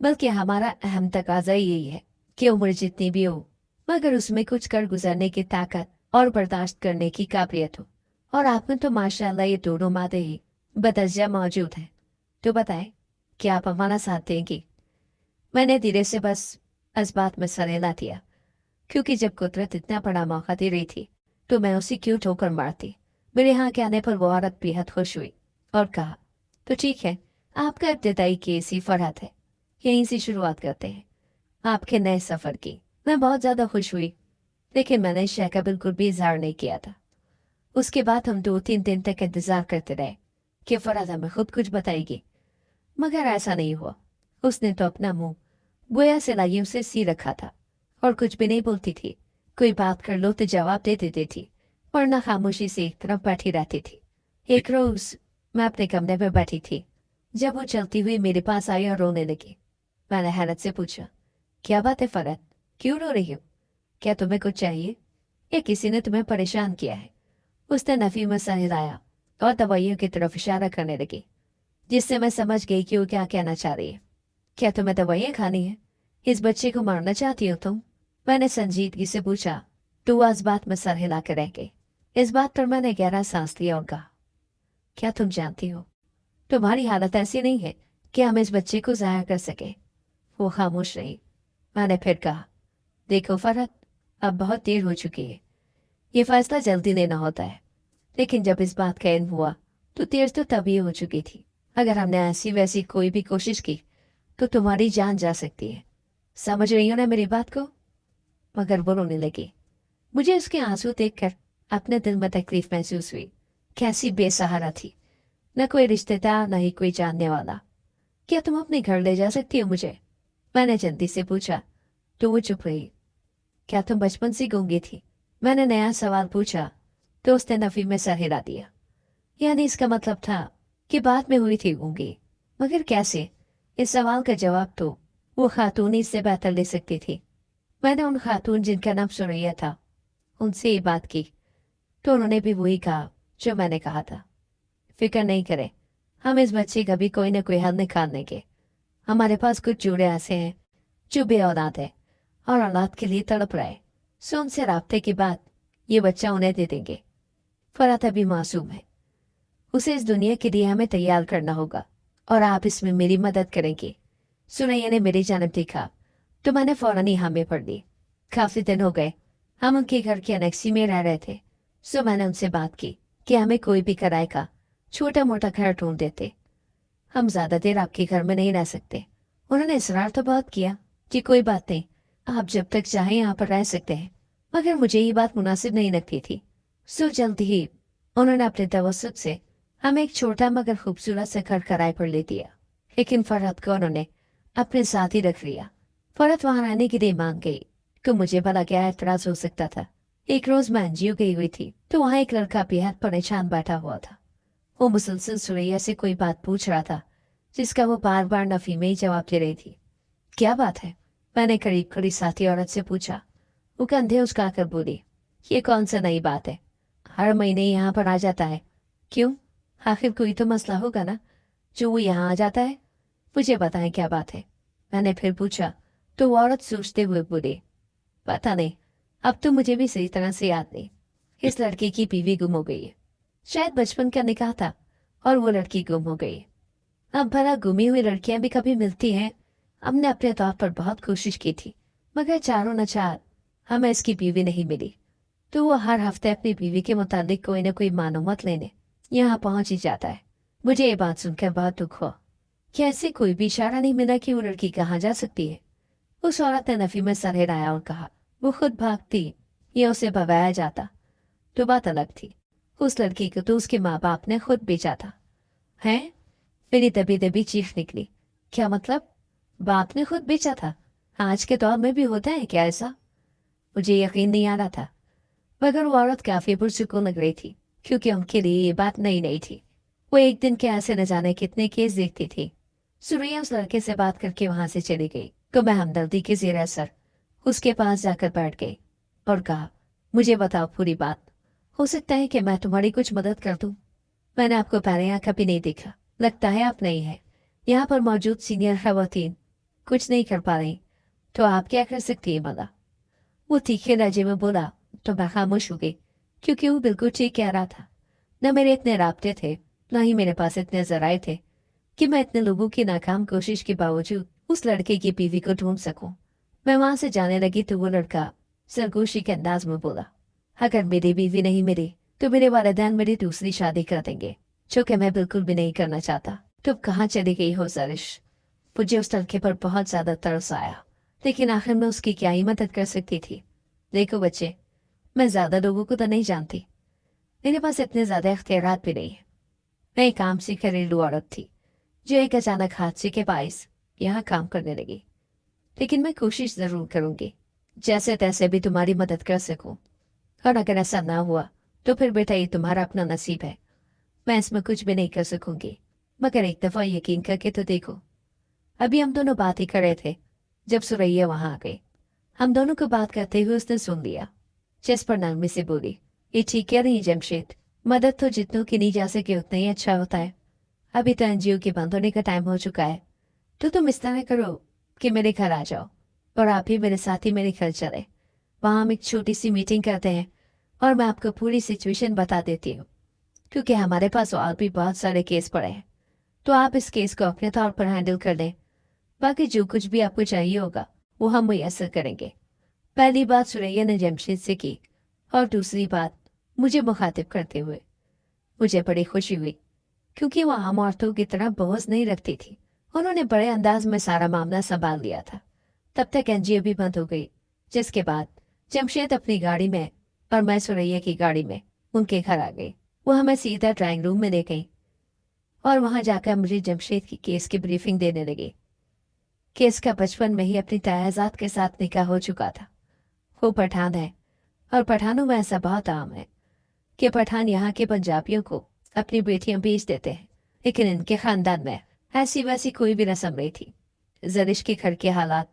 बल्कि हमारा अहम तकाजा यही है कि उम्र जितनी भी हो मगर उसमें कुछ कर गुजरने की ताकत और बर्दाश्त करने की काबिलियत हो। और आप में तो माशाल्लाह ये दोनों मादे ही बदर्जा मौजूद हैं। तो बताएं, क्या आप हमारा साथ देंगी? मैंने धीरे से बस इस बात में सर हिला दिया, क्योंकि जब कुदरत इतना बड़ा मौका दे रही थी तो मैं उसे क्यों ठोकर मारती। मेरे यहाँ के आने पर वो औरत बेहद खुश हुई और कहा, तो ठीक है, आपका इब्तदाई केस ही फरहत है, यहीं से शुरुआत करते हैं आपके नए सफर की। मैं बहुत ज्यादा खुश हुई, लेकिन मैंने शय का बिल्कुल भी इजहार नहीं किया था। उसके बाद हम 2-3 दिन तक इंतजार करते रहे कि फरहत हमें खुद कुछ बताएगी, मगर ऐसा नहीं हुआ। उसने तो अपना मुंह गोया सिलाइयों से सी रखा था और कुछ भी नहीं बोलती थी। कोई बात कर लो तो जवाब दे देती थी, वरना खामोशी से एक तरफ बैठी रहती थी। एक रोज मैं अपने कमरे में बैठी थी जब वो चलती हुई मेरे पास आई और रोने लगी। मैंने हैरत से पूछा, क्या बात है फरहत, क्यों रो रही हो? क्या तुम्हें कुछ चाहिए या किसी ने तुम्हें परेशान किया है? उसने नफी में सर हिलाया और दवाइयों की तरफ इशारा करने लगी, जिससे मैं समझ गई कि वो क्या कहना चाह रही है। क्या तुम्हें दवाइयाँ खानी है? इस बच्चे को मारना चाहती हो तुम? मैंने संजीदगी से पूछा तो वह इस बात में सर हिला कर रह गई। इस बात पर मैंने गहरा सांस लिया और कहा, क्या तुम जानती हो तुम्हारी हालत ऐसी नहीं है कि हम इस बच्चे को जाया कर सके। वो खामोश रही। मैंने फिर कहा, देखो फरहत, अब बहुत देर हो चुकी है। ये फैसला जल्दी लेना होता है, लेकिन जब इस बात का इल्म हुआ तो देर तो तभी हो चुकी थी। अगर हमने ऐसी वैसी कोई भी कोशिश की तो तुम्हारी जान जा सकती है। समझ रही हो ना मेरी बात को? मगर वो रोने लगी। मुझे उसके आंसू देखकर अपने दिल में तकलीफ महसूस हुई। कैसी बेसहारा थी, न कोई रिश्तेदार न ही कोई जानने वाला। क्या तुम अपने घर ले जा सकती हो मुझे? मैंने जल्दी से पूछा तो वो चुप रही। क्या तुम बचपन से गूंगी थी? मैंने नया सवाल पूछा तो उसने नफी में सर हिला दिया। यानी इसका मतलब था कि बाद में हुई थी गूंगी, मगर कैसे? इस सवाल का जवाब तो वो खातून ही से बेहतर ले सकती थी। मैंने उन खातून जिनका नाम सुरैया था उनसे ये बात की तो उन्होंने भी वही कहा जो मैंने कहा था। फिक्र नहीं करें, हम इस बच्चे का भी कोई ना कोई हल निकाल देंगे। हमारे पास कुछ जोड़े ऐसे हैं जो बे औलाद है और औलाद के लिए तड़प रहे, सो उनसे राब्ते के बाद ये बच्चा उन्हें दे देंगे। फरहत अभी मासूम है, उसे इस दुनिया के लिए हमें तैयार करना होगा और आप इसमें मेरी मदद करेंगे। सुनैया ने मेरी जानब देखा तो मैंने फौरन ही हामी भर दी। काफी दिन हो गए हम उनके घर के अनेक्सी में रह रहे थे, सो मैंने उनसे बात की कि हमें कोई भी किराए का छोटा मोटा घर ढूंढ देते। हम ज्यादा देर आपके घर में नहीं रह सकते। उन्होंने इसरार तो बहुत किया कि कोई बात नहीं, आप जब तक चाहें यहाँ पर रह सकते हैं, मगर मुझे ये बात मुनासिब नहीं लगती थी। सो जल्द ही उन्होंने अपने तवस्सुत से हमें एक छोटा मगर खूबसूरत सा घर किराए पर ले दिया। लेकिन फरहत को उन्होंने अपने साथ ही रख लिया। फौरत वहां रहने के लिए मांग गई कि मुझे भला क्या एतराज हो सकता था। एक रोज मैं एनजीओ गई हुई थी तो वहां एक लड़का बेहद परेशान बैठा हुआ था। वो मुसलसल सुरैया से कोई बात पूछ रहा था जिसका वो बार बार नफी में ही जवाब दे रही थी। क्या बात है? मैंने करीब करीब साथी औरत से पूछा। वो कंधे उचकाकर बोली, ये कौन सा नई बात है? हर महीने यहाँ पर आ जाता है। क्यों? आखिर कोई तो मसला होगा ना जो वो यहाँ आ जाता है। मुझे बताएं क्या बात है। मैंने फिर पूछा तो वो औरत सोचते हुए बोली, पता नहीं, अब तो मुझे भी सही तरह से याद नहीं। इस लड़के की बीवी गुम हो गई है। शायद बचपन का निकाह था और वो लड़की गुम हो गई। अब भला गुमी हुई लड़कियां भी कभी मिलती हैं? हमने अपने तौर पर बहुत कोशिश की थी मगर चारों न चार हमें इसकी बीवी नहीं मिली। तो वो हर हफ्ते अपनी बीवी के मुतालिक कोई न कोई मालूमात लेने यहाँ पहुंच ही जाता है। मुझे ये बात सुनकर बहुत दुख हुआ। क्या ऐसे कोई भी इशारा नहीं मिला कि वो लड़की कहाँ जा सकती है? उस औरत ने नफी में सर हिलाया और कहा, वो खुद भागती या उसे भगाया जाता तो बात अलग थी। उस लड़की को तो उसके माँ बाप ने खुद बेचा था। हैं? मेरी दबी दबी चीख निकली। क्या मतलब? बाप ने खुद बेचा था? आज के दौर में भी होता है क्या ऐसा? मुझे यकीन नहीं आ रहा था मगर वो औरत काफी पुरसुकून लग रही थी क्योंकि उनके लिए ये बात नई नहीं थी। वो एक दिन के ऐसे न जाने कितने केस देखती थी। सुरैया उस लड़के से बात करके वहां से चली गई तो मैं हमदर्दी के ज़ेर असर उसके पास जाकर बैठ गई और कहा, मुझे बताओ पूरी बात। हो सकता है कि मैं तुम्हारी कुछ मदद कर दूं। मैंने आपको पहले यहाँ कभी नहीं देखा, लगता है आप नहीं है। यहाँ पर मौजूद सीनियर खवातीन कुछ नहीं कर पा रही तो आप क्या कर सकती है भला? वो तीखे लहजे में बोला तो मैं खामोश हो गई क्योंकि वो बिल्कुल ठीक कह रहा था। न मेरे इतने राब्ते थे न ही मेरे पास इतने जराए थे कि मैं इतने लोगों की नाकाम कोशिश के बावजूद उस लड़के की बीवी को ढूंढ सकूं। मैं वहां से जाने लगी तो वो लड़का सरगोशी के अंदाज में बोला, अगर मेरी बीवी नहीं मिली तो मेरे वालिदैन मेरी दूसरी शादी कर देंगे, जो कि मैं बिल्कुल भी नहीं करना चाहता। तुम कहाँ चली गई हो ज़रिश? मुझे उस लड़के पर बहुत ज्यादा तरस आया लेकिन आखिर में उसकी क्या ही मदद कर सकती थी। देखो बच्चे, मैं ज्यादा लोगों को तो नहीं जानती, मेरे पास इतने ज्यादा इख्तियारात भी नहीं है। मैं एक काम सी घरेलू औरत थी जो एक अचानक हादसे के बाइस यहाँ काम करने लगी। लेकिन मैं कोशिश जरूर करूंगी जैसे तैसे भी तुम्हारी मदद कर सकूं। और अगर ऐसा ना हुआ तो फिर बेटा ये तुम्हारा अपना नसीब है, मैं इसमें कुछ भी नहीं कर सकूंगी। मगर एक दफा यकीन करके तो देखो। अभी हम दोनों बात ही कर रहे थे जब सुरैया वहां आ गई। हम दोनों को बात करते हुए उसने सुन लिया, जिस पर नरमी से बोली, ये ठीक कह रही जमशेद, मदद तो जितनों की नहीं जा सके उतना ही अच्छा होता है। अभी तो एनजीओ के बंद होने का टाइम हो चुका है तो तुम इस तरह करो कि मेरे घर आ जाओ और आप ही मेरे साथ ही मेरे घर चले। वहाँ हम एक छोटी सी मीटिंग करते हैं और मैं आपको पूरी सिचुएशन बता देती हूँ क्योंकि हमारे पास और भी बहुत सारे केस पड़े हैं। तो आप इस केस को अपने तौर पर हैंडल कर लें, बाकी जो कुछ भी आपको चाहिए होगा वो हम मुयस्सर करेंगे। पहली बात सुरैया ने जमशेद से की और दूसरी बात मुझे मुखातिब करते हुए। मुझे बड़ी खुशी हुई क्योंकि वो आम औरतों की तरह बोझ नहीं रखती थी। उन्होंने बड़े अंदाज में सारा मामला संभाल लिया था। तब तक एनजीओ भी बंद हो गई, जिसके बाद जमशेद अपनी गाड़ी में और मैं सुरैया की गाड़ी में उनके घर आ गई। वो हमें सीधा ड्राइंग रूम में ले गई और वहां जाकर मुझे जमशेद की केस की ब्रीफिंग देने लगी। केस का बचपन में ही अपनी तयाजात के साथ निकाह हो चुका था। वो पठान है और पठानों में ऐसा बहुत आम है कि पठान यहाँ के पंजाबियों को अपनी बेटियां बेच देते हैं, लेकिन इनके खानदान में ऐसी वैसी कोई भी रस्म नहीं थी। जरिश के घर के हालात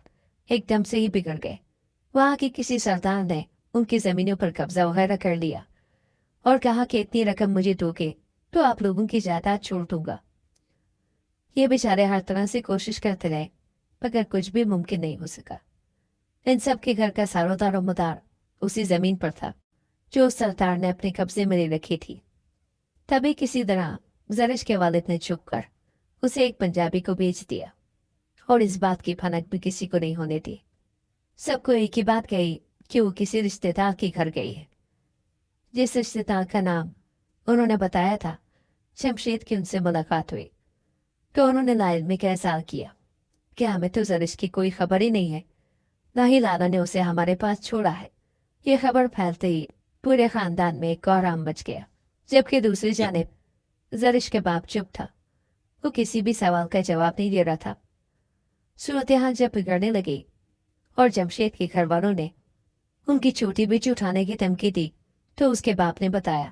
एकदम से ही बिगड़ गए। वहां के किसी सरदार ने उनकी जमीनों पर कब्जा वगैरह कर लिया और कहा कि इतनी रकम मुझे दोगे तो आप लोगों की जायदाद छोड़ दूंगा। ये बेचारे हर तरह से कोशिश करते रहे मगर कुछ भी मुमकिन नहीं हो सका। इन सब के घर का सारोदार मदार उसी जमीन पर था जो उस सरदार ने अपने कब्जे में ले रखी थी। तभी किसी तरह जरिश के वालिद ने छुप कर उसे एक पंजाबी को बेच दिया और इस बात की भनक भी किसी को नहीं होने दी। सबको एक ही बात कही कि वो किसी रिश्तेदार के घर गई है। जिस रिश्तेदार का नाम उन्होंने बताया था, शमशेद की उनसे मुलाकात हुई तो उन्होंने लाइल का एहसास किया कि हमें तो जरिश की कोई खबर ही नहीं है, ना ही लाला ने उसे हमारे पास छोड़ा है। ये खबर फैलते ही पूरे खानदान में एक और आम बच गया, जबकि दूसरी जानिब जरिश के बाप चुप था। वो किसी भी सवाल का जवाब नहीं दे रहा था। सूरत हाल जब बिगड़ने लगी और जमशेद के घर वालों ने उनकी छोटी बेटी उठाने की धमकी दी तो उसके बाप ने बताया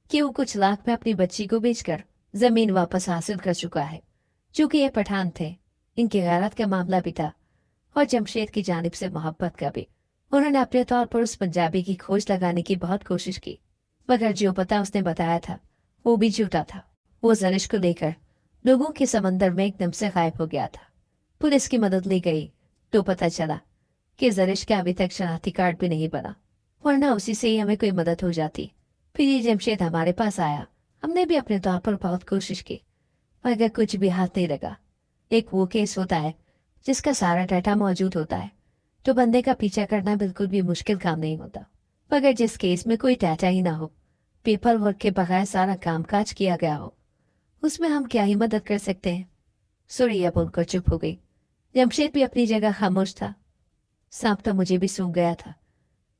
कि वो कुछ लाख में अपनी बच्ची को बेचकर जमीन वापस हासिल कर चुका है। चूंकि ये पठान थे, इनकी गैरत का मामला भी था और जमशेद की जानिब से मोहब्बत का भी। उन्होंने अपने तौर पर उस पंजाबी की खोज लगाने की बहुत कोशिश की, मगर जो पता उसने बताया था वो भी झूठा था। वो जरिश को लेकर लोगों के समंदर में एकदम से गायब हो गया था। पुलिस की मदद ली गई तो पता चला कि जरिश का अभी तक शनाख्ती कार्ड भी नहीं बना, वरना उसी से ही हमें कोई मदद हो जाती। फिर ये जमशेद हमारे पास आया। हमने भी अपने तौर पर बहुत कोशिश की, मगर कुछ भी हाथ नहीं लगा। एक वो केस होता है जिसका सारा डाटा मौजूद होता है तो बंदे का पीछा करना बिल्कुल भी मुश्किल काम नहीं होता, मगर जिस केस में कोई डाटा ही ना हो, पेपर वर्क के बगैर सारा कामकाज किया गया हो, उसमें हम क्या ही मदद कर सकते हैं। सुरैया बोलकर चुप हो गई। जमशेद भी अपनी जगह खामोश था। सांप तो मुझे भी सूंघ गया था,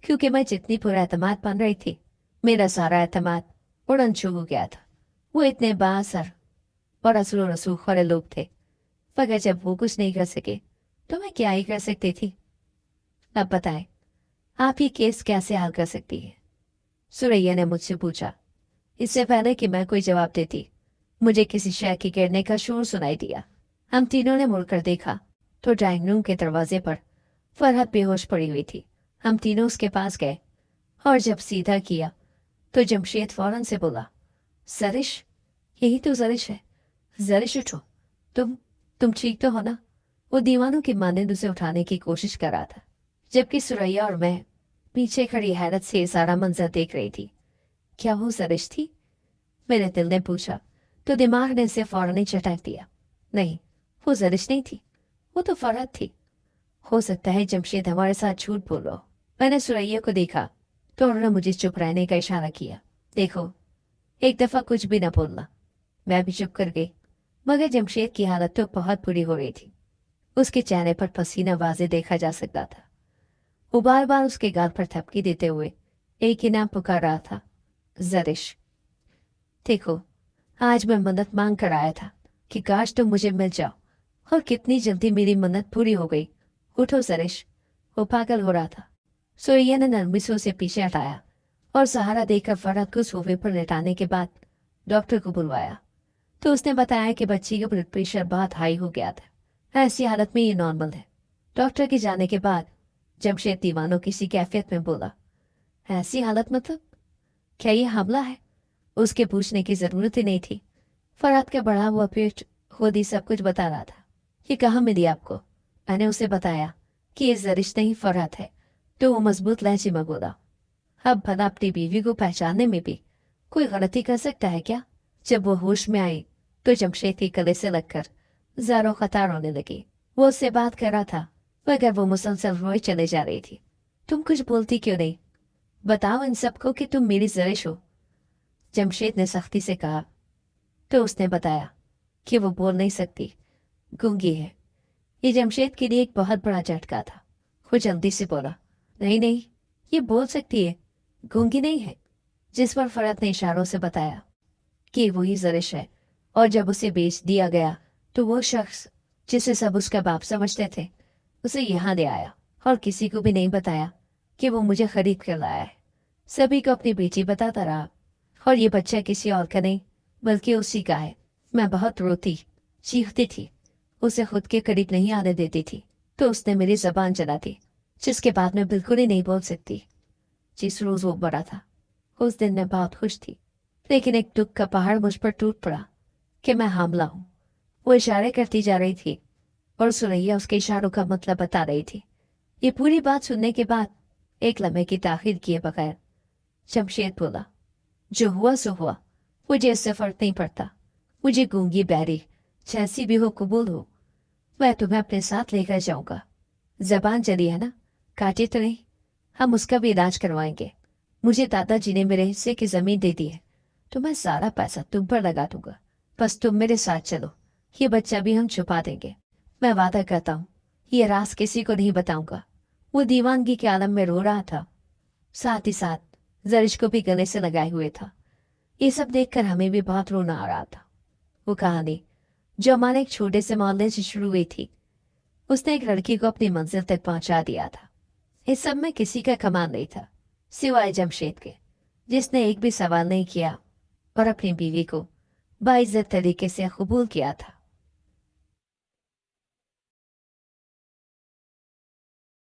क्योंकि मैं जितनी पुरएतमाद बन रही थी, मेरा सारा एतमाद उड़न छू हो गया था। वो इतने बाअसर और असलो रसूख वाले लोग थे, मगर जब वो कुछ नहीं कर सके तो मैं क्या ही कर सकती थी। अब बताएं, आप ये केस कैसे हल कर सकती है? सुरैया ने मुझसे पूछा। इससे पहले कि मैं कोई जवाब देती, मुझे किसी शय के गिरने का शोर सुनाई दिया। हम तीनों ने मुड़कर देखा तो ड्राइंग रूम के दरवाजे पर फरहत बेहोश पड़ी हुई थी। हम तीनों उसके पास गए और जब सीधा किया तो जमशेद फौरन से बोला, जरिश, यही तो जरिश है। जरिश उठो, तुम ठीक तो हो ना? वो दीवानों की मानंद उसे उठाने की कोशिश कर रहा था, जबकि सुरैया और मैं पीछे खड़ी हैरत से सारा मंजर देख रही थी। क्या वो जरिश थी? मेरे दिल ने पूछा तो दिमाग ने इसे फौरन ही चटक दिया। नहीं, वो जरिश नहीं थी, वो तो फरहत थी। हो सकता है जमशेद हमारे साथ झूठ बोल रहा हो। मैंने सुरैया को देखा तो उन्होंने मुझे चुप रहने का इशारा किया। देखो, एक दफा कुछ भी न बोलना। मैं भी चुप कर गई, मगर जमशेद की हालत तो बहुत बुरी हो रही थी। उसके चेहरे पर पसीना वाज़े देखा जा सकता था। वो बार बार उसके गाल पर थपकी देते हुए एक ही नाम पुकार रहा था, जरिश। देखो, आज मैं मन्नत मांग कर आया था कि काश तुम मुझे मिल जाओ, और कितनी जल्दी मेरी मन्नत पूरी हो गई। उठो जरिश। वो पागल हो रहा था। सुरैया ने नरमी से उसे पीछे हटाया और सहारा देकर फरहत को सोफे पर लेटाने के बाद डॉक्टर को बुलवाया तो उसने बताया कि बच्ची का ब्लड प्रेशर बहुत हाई हो गया था। ऐसी हालत में ये नॉर्मल है। डॉक्टर के जाने के बाद जमशेद दीवानों किसी कैफियत में बोला, ऐसी हालत मतलब क्या ये हमला है? उसके पूछने की जरूरत ही नहीं थी। फरहत का बढ़ा हुआ पेट खुद ही सब कुछ बता रहा था। ये कहाँ मिली आपको? मैंने उसे बताया कि ये जरिश नहीं फरहत है तो वो मजबूत लहजे में बोला, अब भला अपनी बीवी को पहचानने में भी कोई गलती कर सकता है क्या? जब वो होश में आई तो जमशेद के गले से लगकर ज़ारो खतार होने लगी। वो उससे बात कर रहा था, मगर वो मुसलसल रोए चले जा रही थी। तुम कुछ बोलती क्यों नहीं? बताओ इन सबको कि तुम मेरी जरिश हो, जमशेद ने सख्ती से कहा। तो उसने बताया कि वो बोल नहीं सकती, गूंगी है। ये जमशेद के लिए एक बहुत बड़ा झटका था। वो जल्दी से बोला, नहीं नहीं, ये बोल सकती है, गूंगी नहीं है। जिस पर फरहत ने इशारों से बताया कि वही जरिश है, और जब उसे बेच दिया गया तो वो शख्स जिसे सब उसका बाप समझते थे उसे यहाँ ले आया और किसी को भी नहीं बताया कि वो मुझे खरीद कर लाया है। सभी को अपनी बेटी बताता रहा, और ये बच्चा किसी और का नहीं बल्कि उसी का है। मैं बहुत रोती चीखती थी, उसे खुद के करीब नहीं आने देती थी तो उसने मेरी जबान चला दी, जिसके बाद मैं बिल्कुल ही नहीं बोल सकती। जिस रोज वो बड़ा था उस दिन मैं बहुत खुश थी, लेकिन एक दुख का पहाड़ मुझ पर टूट पड़ा कि मैं हामला हूँ। वो इशारे करती जा रही थी और सुरैया उसके इशारों का मतलब बता रही थी। ये पूरी बात सुनने के बाद एक लम्हे की ताखीर किए बगैर जमशेद बोला, जो हुआ सो हुआ, मुझे इससे फर्क नहीं पड़ता। मुझे गूंगी बहरी जैसी भी हो कबूल हो, मैं तुम्हें अपने साथ लेकर जाऊंगा। जबान चली है ना, काटे तो नहीं। हम उसका भी इलाज करवाएंगे। मुझे दादाजी ने मेरे हिस्से की जमीन दे दी है तो मैं सारा पैसा तुम पर लगा दूंगा। बस तुम मेरे साथ चलो, ये बच्चा भी हम छुपा देंगे। मैं वादा करता हूँ ये राज किसी को नहीं बताऊंगा। वो दीवानगी के आलम में रो रहा था, साथ ही साथ जरिश को भी गले से लगाए हुए था। ये सब देखकर हमें भी बहुत रोना आ रहा था। वो कहानी जो हमारे एक छोटे से मोहल्ले से शुरू हुई थी, اس نے ایک لڑکی کو اپنی منزل تک پہنچا دیا تھا۔ اس سب میں کسی کا کمان نہیں تھا سوائے جمشید کے، جس نے ایک بھی سوال نہیں کیا اور اپنی بیوی کو باعزت طریقے سے قبول کیا تھا۔